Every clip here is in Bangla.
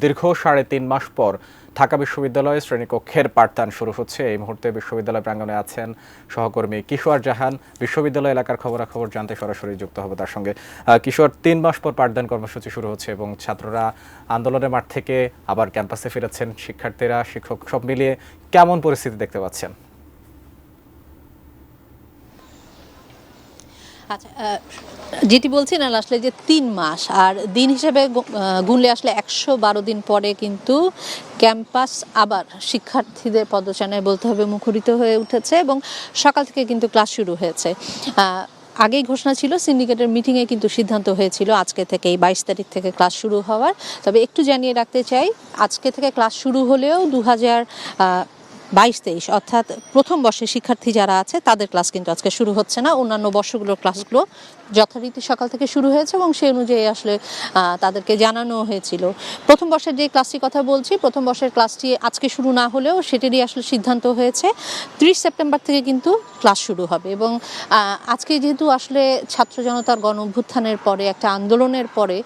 দীর্ঘ ৩.৫ মাস পর ঢাকা বিশ্ববিদ্যালয়ে শ্রেণীকক্ষের পাঠদান শুরু হচ্ছে। এই মুহূর্তে বিশ্ববিদ্যালয় প্রাঙ্গণে আছেন সহকর্মী কিশোর জাহান। বিশ্ববিদ্যালয় এলাকার খবরাখবর জানতে সরাসরি যুক্ত হবে তার সঙ্গে। কিশোর, ৩ মাস পর পাঠদান কর্মসূচি শুরু হচ্ছে এবং ছাত্ররা আন্দোলনের মাঠ থেকে আবার ক্যাম্পাসে ফিরেছেন। শিক্ষার্থীরা, শিক্ষক সব মিলিয়ে কেমন পরিস্থিতি দেখতে পাচ্ছেন? আচ্ছা, যেটি বলছি না আসলে যে ৩ মাস আর দিন হিসেবে গুনলে আসলে ১১২ দিন পরে কিন্তু ক্যাম্পাস আবার শিক্ষার্থীদের পদচারণায় বলতে হবে মুখরিত হয়ে উঠেছে এবং সকাল থেকে কিন্তু ক্লাস শুরু হয়েছে। আগেই ঘোষণা ছিল, সিন্ডিকেটের মিটিংয়ে কিন্তু সিদ্ধান্ত হয়েছিল আজকে থেকে ২২ তারিখ থেকে ক্লাস শুরু হওয়ার। তবে একটু জানিয়ে রাখতে চাই, আজকে থেকে ক্লাস শুরু হলেও ২০২২-২৩ অর্থাৎ প্রথম বর্ষের শিক্ষার্থী যারা আছে তাদের ক্লাস কিন্তু আজকে শুরু হচ্ছে না। অন্যান্য বর্ষগুলোর ক্লাসগুলো যথারীতি সকাল থেকে শুরু হয়েছে এবং সেই অনুযায়ী আসলে তাদেরকে জানানো হয়েছিল। প্রথম বর্ষের যে ক্লাসটির কথা বলছি, প্রথম বর্ষের ক্লাসটি আজকে শুরু না হলেও সেটারই আসলে সিদ্ধান্ত হয়েছে ৩০ সেপ্টেম্বর থেকে কিন্তু ক্লাস শুরু হবে। এবং আজকে যেহেতু আসলে ছাত্র জনতার গণ অভ্যুত্থানের পরে, একটা আন্দোলনের পরে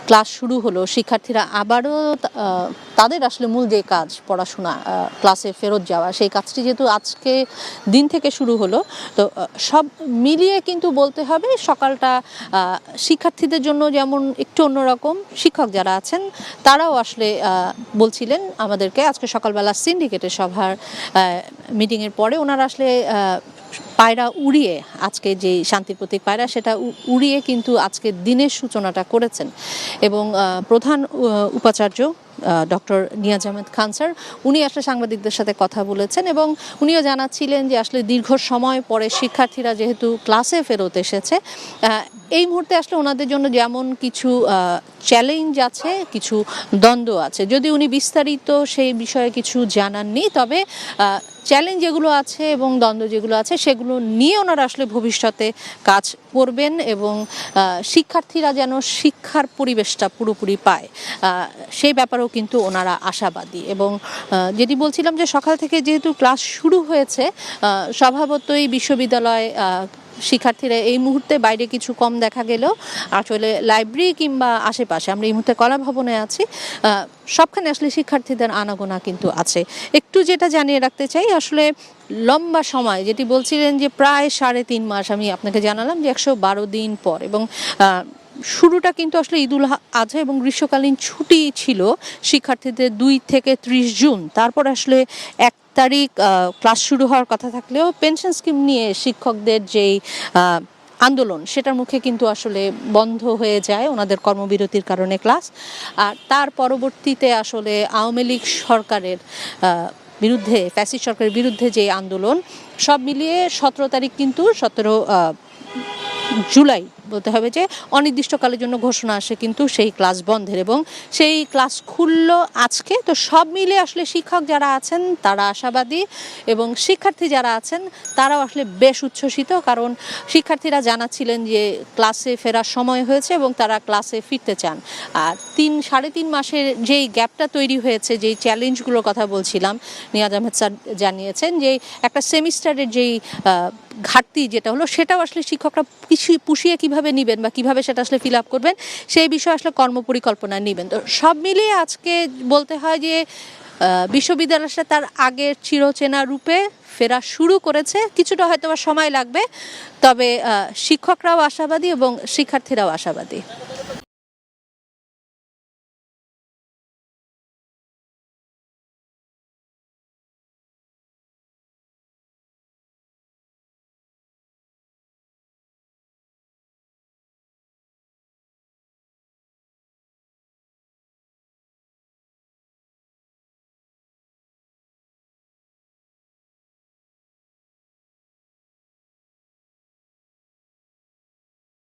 ক্লাস শুরু হলো, শিক্ষার্থীরা আবারও তাদের আসলে মূল যে কাজ পড়াশোনা, ক্লাসে ফেরত যাওয়া, সেই কাজটি যেহেতু আজকে দিন থেকে শুরু হলো, তো সব মিলিয়ে কিন্তু বলতে হবে সকালটা শিক্ষার্থীদের জন্য যেমন একটু অন্যরকম, শিক্ষক যারা আছেন তারাও আসলে বলছিলেন আমাদেরকে আজকে সকালবেলা সিন্ডিকেটের সভার মিটিংয়ের পরে ওনারা আসলে পায়রা উড়িয়ে, আজকে যে শান্তির প্রতীক পায়রা সেটা উড়িয়ে কিন্তু আজকে দিনের সূচনাটা করেছেন। এবং প্রধান উপাচার্য ডক্টর নিয়াজ আহমেদ খান স্যার, উনি আসলে সাংবাদিকদের সাথে কথা বলেছেন এবং উনিও জানাচ্ছিলেন যে আসলে দীর্ঘ সময় পরে শিক্ষার্থীরা যেহেতু ক্লাসে ফেরত এসেছে, এই মুহূর্তে আসলে ওনাদের জন্য যেমন কিছু চ্যালেঞ্জ আছে, কিছু দ্বন্দ্ব আছে। যদি উনি বিস্তারিত সেই বিষয়ে কিছু জানাননি, তবে চ্যালেঞ্জ যেগুলো আছে এবং দ্বন্দ্ব যেগুলো আছে সেগুলো নিয়ে ওনারা আসলে ভবিষ্যতে কাজ করবেন এবং শিক্ষার্থীরা যেন শিক্ষার পরিবেশটা পুরোপুরি পায়, সেই ব্যাপারেও কিন্তু ওনারা আশাবাদী। এবং যেটি বলছিলাম যে সকাল থেকে যেহেতু ক্লাস শুরু হয়েছে, স্বভাবতই বিশ্ববিদ্যালয় শিক্ষার্থীরা এই মুহূর্তে বাইরে কিছু কম দেখা গেলেও আসলে লাইব্রেরি কিংবা আশেপাশে, আমরা এই মুহূর্তে কলা ভবনে আছি, সবখানে আসলে শিক্ষার্থীদের আনাগোনা কিন্তু আছে। একটু যেটা জানিয়ে রাখতে চাই, আসলে লম্বা সময় যেটি বলছিলেন যে প্রায় ৩.৫ মাস, আমি আপনাকে জানালাম যে ১১২ দিন পর, এবং শুরুটা কিন্তু আসলে ঈদুল আজহা এবং গ্রীষ্মকালীন ছুটি ছিল শিক্ষার্থীদের ২ থেকে ৩০ জুন। তারপর আসলে ১ তারিখ ক্লাস শুরু হওয়ার কথা থাকলেও পেনশন স্কিম নিয়ে শিক্ষকদের যেই আন্দোলন, সেটার মুখে কিন্তু আসলে বন্ধ হয়ে যায় ওনাদের কর্মবিরতির কারণে ক্লাস। আর তার পরবর্তীতে আসলে আওয়ামী লীগ সরকারের বিরুদ্ধে, ফ্যাসিস্ট সরকারের বিরুদ্ধে যে আন্দোলন, সব মিলিয়ে ১৭ তারিখ কিন্তু ১৭ জুলাই বলতে হবে যে অনির্দিষ্টকালের জন্য ঘোষণা আসে কিন্তু সেই ক্লাস বন্ধের, এবং সেই ক্লাস খুলল আজকে। তো সব মিলে আসলে শিক্ষক যারা আছেন তারা আশাবাদী এবং শিক্ষার্থী যারা আছেন তারাও আসলে বেশ উচ্ছ্বসিত, কারণ শিক্ষার্থীরা জানাচ্ছিলেন যে ক্লাসে ফেরার সময় হয়েছে এবং তারা ক্লাসে ফিরতে চান। আর ৩.৫ মাসের যেই গ্যাপটা তৈরি হয়েছে, যেই চ্যালেঞ্জগুলোর কথা বলছিলাম, নিয়াজ আহমেদ স্যার জানিয়েছেন যে একটা সেমিস্টারের যেই ঘাটতি যেটা হলো, সেটাও আসলে শিক্ষকরা পুষিয়ে কিভাবে নেবেন বা কিভাবে সেটা আসলে ফিল আপ করবেন, সেই বিষয়ে আসলে কর্মপরিকল্পনা নেবেন। তো সব মিলিয়ে আজকে বলতে হয় যে বিশ্ববিদ্যালয়টা তার আগের চিরচেনা রূপে ফেরা শুরু করেছে। কিছুটা হয়তো সময় লাগবে, তবে শিক্ষকরাও আশাবাদী এবং শিক্ষার্থীরাও আশাবাদী।